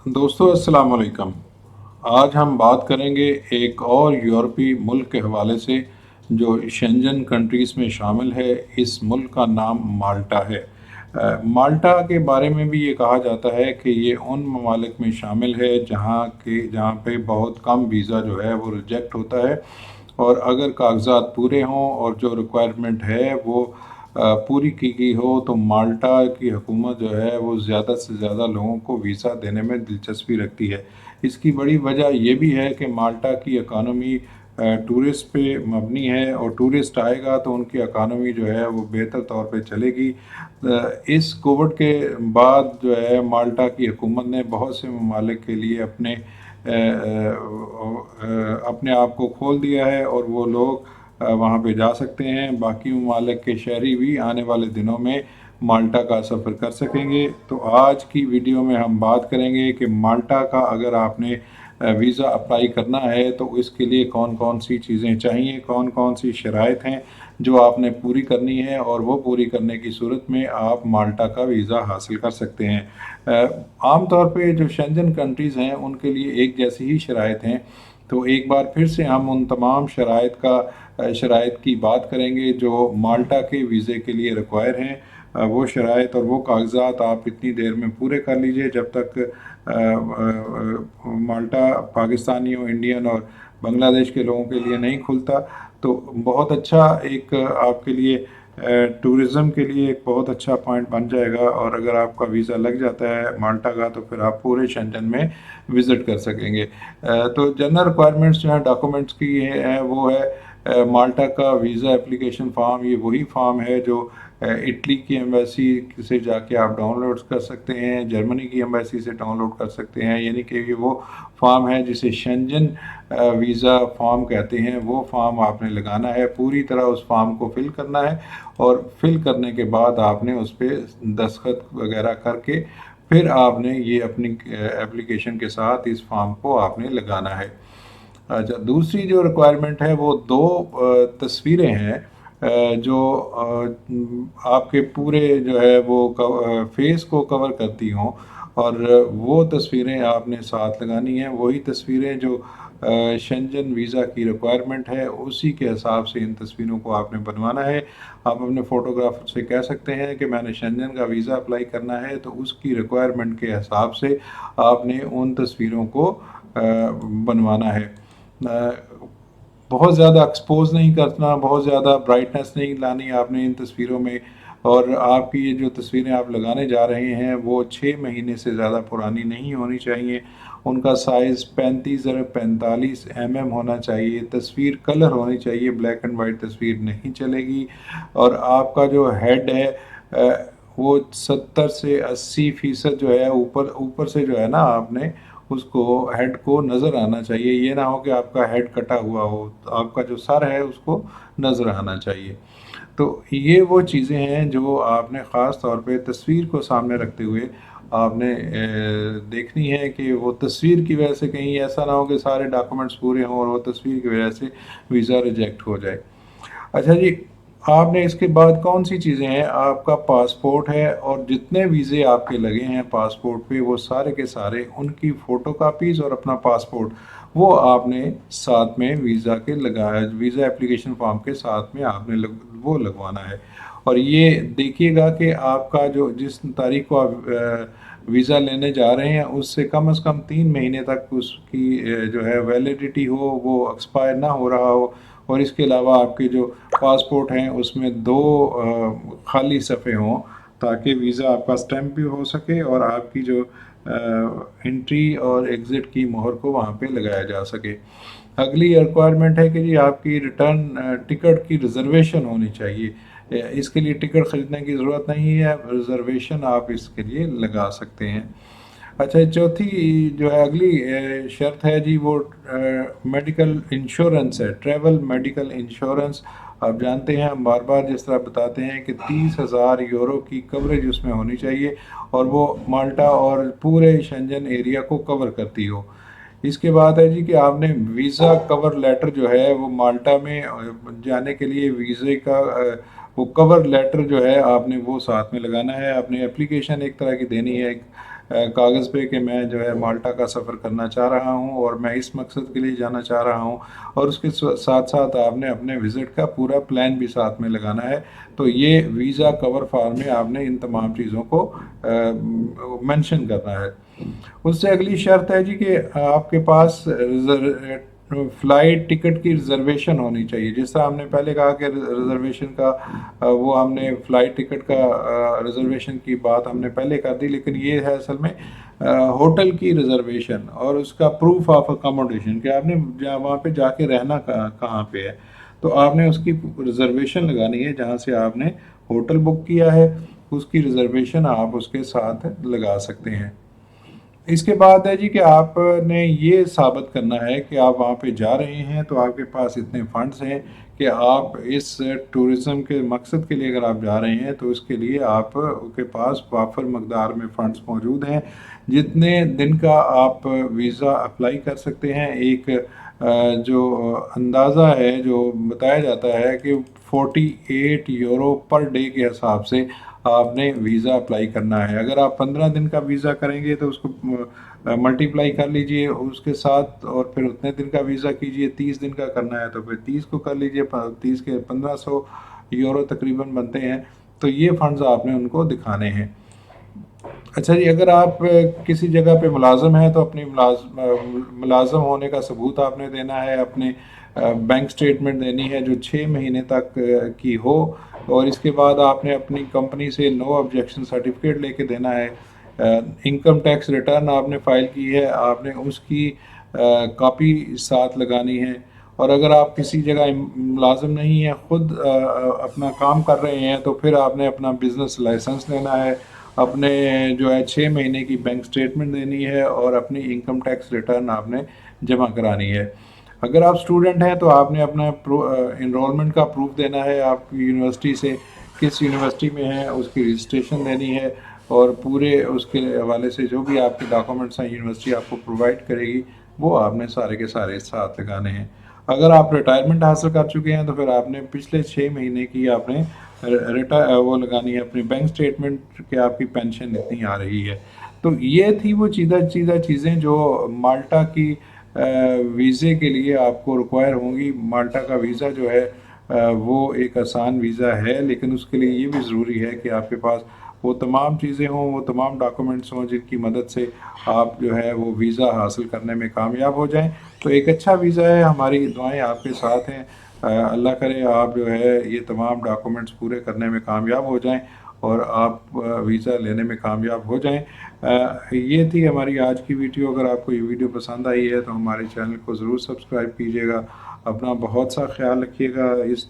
दोस्तों अस्सलाम वालेकुम। आज हम बात करेंगे एक और यूरोपीय मुल्क के हवाले से जो शेंजन कंट्रीज़ में शामिल है। इस मुल्क का नाम माल्टा है। माल्टा के बारे में भी ये कहा जाता है कि ये उन ममालिक में शामिल है जहाँ पे बहुत कम वीज़ा जो है वो रिजेक्ट होता है, और अगर कागजात पूरे हों और जो रिक्वायरमेंट है वो पूरी की गई हो तो माल्टा की हुकूमत जो है वो ज़्यादा से ज़्यादा लोगों को वीज़ा देने में दिलचस्पी रखती है। इसकी बड़ी वजह ये भी है कि माल्टा की इकानमी टूरिस्ट पे मबनी है, और टूरिस्ट आएगा तो उनकी इकानमी जो है वो बेहतर तौर पे चलेगी। इस कोविड के बाद जो है माल्टा की हुकूमत ने बहुत से ममालिक के लिए अपने आप को खोल दिया है, और वो लोग वहाँ पे जा सकते हैं। बाकी ममालिक के शहरी भी आने वाले दिनों में माल्टा का सफ़र कर सकेंगे। तो आज की वीडियो में हम बात करेंगे कि माल्टा का अगर आपने वीज़ा अप्लाई करना है तो इसके लिए कौन कौन सी चीज़ें चाहिए, कौन कौन सी शराइत हैं जो आपने पूरी करनी है, और वो पूरी करने की सूरत में आप माल्टा का वीज़ा हासिल कर सकते हैं। आम तौर पे जो शेंजन कंट्रीज़ हैं उनके लिए एक जैसी ही शराइत हैं। तो एक बार फिर से हम उन तमाम शराइत की बात करेंगे जो माल्टा के वीज़े के लिए रिक्वायर हैं। वो शराइत और वो कागज़ात आप इतनी देर में पूरे कर लीजिए जब तक माल्टा पाकिस्तानियों, इंडियन और बांग्लादेश के लोगों के लिए नहीं खुलता। तो बहुत अच्छा एक आपके लिए टूरिज़म के लिए एक बहुत अच्छा पॉइंट बन जाएगा, और अगर आपका वीज़ा लग जाता है माल्टा का तो फिर आप पूरे शेंजन में विज़िट कर सकेंगे। तो जनरल रिक्वायरमेंट्स जो हैं डॉक्यूमेंट्स की है वो है माल्टा का वीज़ा एप्लीकेशन फ़ॉर्म। ये वही फ़ॉर्म है जो इटली की एम्बेसी से जाके आप डाउनलोड कर सकते हैं, जर्मनी की एम्बेसी से डाउनलोड कर सकते हैं। यानी कि ये वो फॉर्म है जिसे शेंजन वीज़ा फॉर्म कहते हैं। वो फॉर्म आपने लगाना है, पूरी तरह उस फॉर्म को फिल करना है, और फिल करने के बाद आपने उस पर दस्तखत वगैरह करके फिर आपने ये अपनी एप्लीकेशन के साथ इस फॉर्म को आपने लगाना है। अच्छा, दूसरी जो रिक्वायरमेंट है वो दो तस्वीरें हैं जो आपके पूरे जो है वो फेस को कवर करती हों, और वो तस्वीरें आपने साथ लगानी हैं। वही तस्वीरें जो शेंजन वीज़ा की रिक्वायरमेंट है उसी के हिसाब से इन तस्वीरों को आपने बनवाना है। आप अपने फ़ोटोग्राफर से कह सकते हैं कि मैंने शेंजन का वीज़ा अप्लाई करना है, तो उसकी रिक्वायरमेंट के हिसाब से आपने उन तस्वीरों को बनवाना है। बहुत ज़्यादा एक्सपोज नहीं करना, बहुत ज़्यादा ब्राइटनेस नहीं लानी आपने इन तस्वीरों में। और आपकी ये जो तस्वीरें आप लगाने जा रहे हैं वो 6 महीने से ज़्यादा पुरानी नहीं होनी चाहिए। उनका साइज़ 35 × 45 mm होना चाहिए। तस्वीर कलर होनी चाहिए, ब्लैक एंड वाइट तस्वीर नहीं चलेगी। और आपका जो हेड है वो 70 से 80% जो है ऊपर ऊपर से जो है ना, आपने उसको हेड को नज़र आना चाहिए। ये ना हो कि आपका हेड कटा हुआ हो, तो आपका जो सर है उसको नज़र आना चाहिए। तो ये वो चीज़ें हैं जो आपने ख़ास तौर पे तस्वीर को सामने रखते हुए आपने देखनी है कि वो तस्वीर की वजह से कहीं ऐसा ना हो कि सारे डॉक्यूमेंट्स पूरे हों और वो तस्वीर की वजह से वीज़ा रिजेक्ट हो जाए। अच्छा जी, आपने इसके बाद कौन सी चीज़ें हैं, आपका पासपोर्ट है, और जितने वीज़े आपके लगे हैं पासपोर्ट पे वो सारे के सारे उनकी फ़ोटोकॉपीज़ और अपना पासपोर्ट वो आपने साथ में वीज़ा एप्लीकेशन फॉर्म के साथ में आपने वो लगवाना है। और ये देखिएगा कि आपका जो जिस तारीख को आप वीज़ा लेने जा रहे हैं उससे कम से कम 3 महीने तक उसकी जो है वैलिडिटी हो, वो एक्सपायर ना हो रहा हो। और इसके अलावा आपके जो पासपोर्ट हैं उसमें दो खाली सफ़े हों, ताकि वीज़ा आपका स्टैम्प भी हो सके और आपकी जो एंट्री और एग्ज़िट की मोहर को वहाँ पे लगाया जा सके। अगली रिक्वायरमेंट है कि जी आपकी रिटर्न टिकट की रिज़र्वेशन होनी चाहिए। इसके लिए टिकट ख़रीदने की ज़रूरत नहीं है, रिज़र्वेशन आप इसके लिए लगा सकते हैं। अच्छा, चौथी जो है अगली शर्त है जी वो मेडिकल इंश्योरेंस है, ट्रैवल मेडिकल इंश्योरेंस। आप जानते हैं हम बार बार जिस तरह बताते हैं कि 30,000 यूरो की कवरेज उसमें होनी चाहिए, और वो माल्टा और पूरे शेंजन एरिया को कवर करती हो। इसके बाद है जी कि आपने वीज़ा कवर लेटर जो है वो माल्टा में जाने के लिए वीज़े का वो कवर लेटर जो है आपने वो साथ में लगाना है। आपने एप्लीकेशन एक तरह की देनी है, کاغذ پہ کہ میں جو ہے مالٹا کا سفر کرنا چاہ رہا ہوں اور میں اس مقصد کے لیے جانا چاہ رہا ہوں، اور اس کے ساتھ ساتھ آپ نے اپنے وزٹ کا پورا پلان بھی ساتھ میں لگانا ہے۔ تو یہ ویزا کور فارم میں آپ نے ان تمام چیزوں کو مینشن کرنا ہے۔ اس سے اگلی شرط ہے جی کہ آپ کے پاس فلائٹ ٹکٹ کی ریزرویشن ہونی چاہیے۔ جس طرح ہم نے پہلے کہا کہ ریزرویشن کا وہ ہم نے فلائٹ ٹکٹ کا ریزرویشن کی بات ہم نے پہلے کر دی، لیکن یہ ہے اصل میں ہوٹل کی ریزرویشن اور اس کا پروف آف اکاموڈیشن کہ آپ نے وہاں پہ جا کے رہنا کہاں پہ ہے۔ تو آپ نے اس کی ریزرویشن لگانی ہے، جہاں سے آپ نے ہوٹل بک کیا ہے اس کی ریزرویشن آپ اس کے ساتھ لگا سکتے ہیں۔ اس کے بعد ہے جی کہ آپ نے یہ ثابت کرنا ہے کہ آپ وہاں پہ جا رہے ہیں تو آپ کے پاس اتنے فنڈز ہیں کہ آپ اس ٹورزم کے مقصد کے لیے اگر آپ جا رہے ہیں تو اس کے لیے آپ کے پاس وافر مقدار میں فنڈز موجود ہیں، جتنے دن کا آپ ویزا اپلائی کر سکتے ہیں۔ ایک جو اندازہ ہے جو بتایا جاتا ہے کہ 48 یورو پر ڈے کے حساب سے آپ نے ویزا اپلائی کرنا ہے۔ اگر آپ 15 دن کا ویزا کریں گے تو اس کو ملٹیپلائی کر لیجئے اس کے ساتھ، اور پھر اتنے دن کا ویزا کیجئے۔ 30 دن کا کرنا ہے تو پھر 30 کو کر لیجئے، 30 کے 1500 یورو تقریباً بنتے ہیں۔ تو یہ فنڈز آپ نے ان کو دکھانے ہیں۔ اچھا جی، اگر آپ کسی جگہ پہ ملازم ہیں تو اپنی ملازم ہونے کا ثبوت آپ نے دینا ہے، اپنے بینک سٹیٹمنٹ دینی ہے جو 6 مہینے تک کی ہو، اور اس کے بعد آپ نے اپنی کمپنی سے نو آبجیکشن سرٹیفکیٹ لے کے دینا ہے۔ انکم ٹیکس ریٹرن آپ نے فائل کی ہے، آپ نے اس کی کاپی ساتھ لگانی ہے۔ اور اگر آپ کسی جگہ ملازم نہیں ہیں، خود اپنا کام کر رہے ہیں، تو پھر آپ نے اپنا بزنس لائسنس دینا ہے، اپنے جو ہے 6 مہینے کی بینک سٹیٹمنٹ دینی ہے، اور اپنی انکم ٹیکس ریٹرن آپ نے جمع کرانی ہے۔ اگر آپ اسٹوڈنٹ ہیں تو آپ نے اپنا انرولمنٹ کا پروف دینا ہے، آپ یونیورسٹی سے کس یونیورسٹی میں ہیں اس کی رجسٹریشن دینی ہے، اور پورے اس کے حوالے سے جو بھی آپ کے ڈاکومنٹس ہیں یونیورسٹی آپ کو پرووائڈ کرے گی وہ آپ نے سارے کے سارے ساتھ لگانے ہیں۔ اگر آپ ریٹائرمنٹ حاصل کر چکے ہیں تو پھر آپ نے پچھلے 6 مہینے کی آپ نے وہ لگانی ہے اپنی بینک سٹیٹمنٹ کہ آپ کی پینشن اتنی آ رہی ہے۔ تو یہ تھی وہ چیزیں جو مالٹا کی ویزے کے لیے آپ کو ریکوائر ہوں گی۔ مالٹا کا ویزا جو ہے وہ ایک آسان ویزا ہے، لیکن اس کے لیے یہ بھی ضروری ہے کہ آپ کے پاس وہ تمام چیزیں ہوں، وہ تمام ڈاکومنٹس ہوں جن کی مدد سے آپ جو ہے وہ ویزا حاصل کرنے میں کامیاب ہو جائیں۔ تو ایک اچھا ویزا ہے، ہماری دعائیں آپ کے ساتھ ہیں۔ اللہ کرے آپ جو ہے یہ تمام ڈاکومنٹس پورے کرنے میں کامیاب ہو جائیں اور آپ ویزا لینے میں کامیاب ہو جائیں۔ یہ تھی ہماری آج کی ویڈیو۔ اگر آپ کو یہ ویڈیو پسند آئی ہے تو ہمارے چینل کو ضرور سبسکرائب کیجیے گا۔ اپنا بہت سا خیال رکھیے گا۔ اس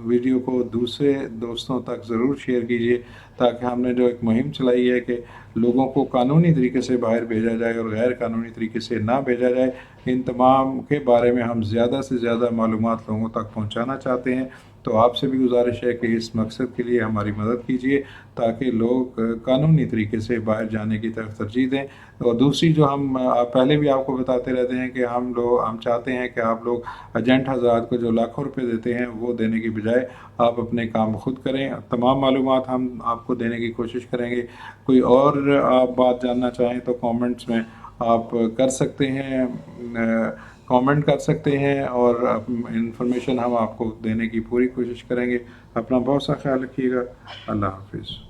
ویڈیو کو دوسرے دوستوں تک ضرور شیئر کیجیے تاکہ ہم نے جو ایک مہم چلائی ہے کہ لوگوں کو قانونی طریقے سے باہر بھیجا جائے اور غیر قانونی طریقے سے نہ بھیجا جائے، ان تمام کے بارے میں ہم زیادہ سے زیادہ معلومات لوگوں تک پہنچانا چاہتے ہیں۔ تو آپ سے بھی گزارش ہے کہ اس مقصد کے لیے ہماری مدد کیجیے تاکہ لوگ قانونی طریقے سے باہر جانے کی طرف ترجیح دیں۔ اور دوسری جو ہم پہلے بھی آپ کو بتاتے رہتے ہیں کہ ہم چاہتے ہیں کہ آپ لوگ ایجنٹ حضرات کو جو لاکھوں روپے دیتے ہیں وہ دینے کی بجائے آپ اپنے کام خود کریں۔ تمام معلومات ہم آپ کو دینے کی کوشش کریں گے۔ کوئی اور آپ بات جاننا چاہیں تو کامنٹس میں آپ کر سکتے ہیں، کامنٹ کر سکتے ہیں، اور انفارمیشن ہم آپ کو دینے کی پوری کوشش کریں گے۔ اپنا بہت سا خیال رکھیے گا۔ اللہ حافظ۔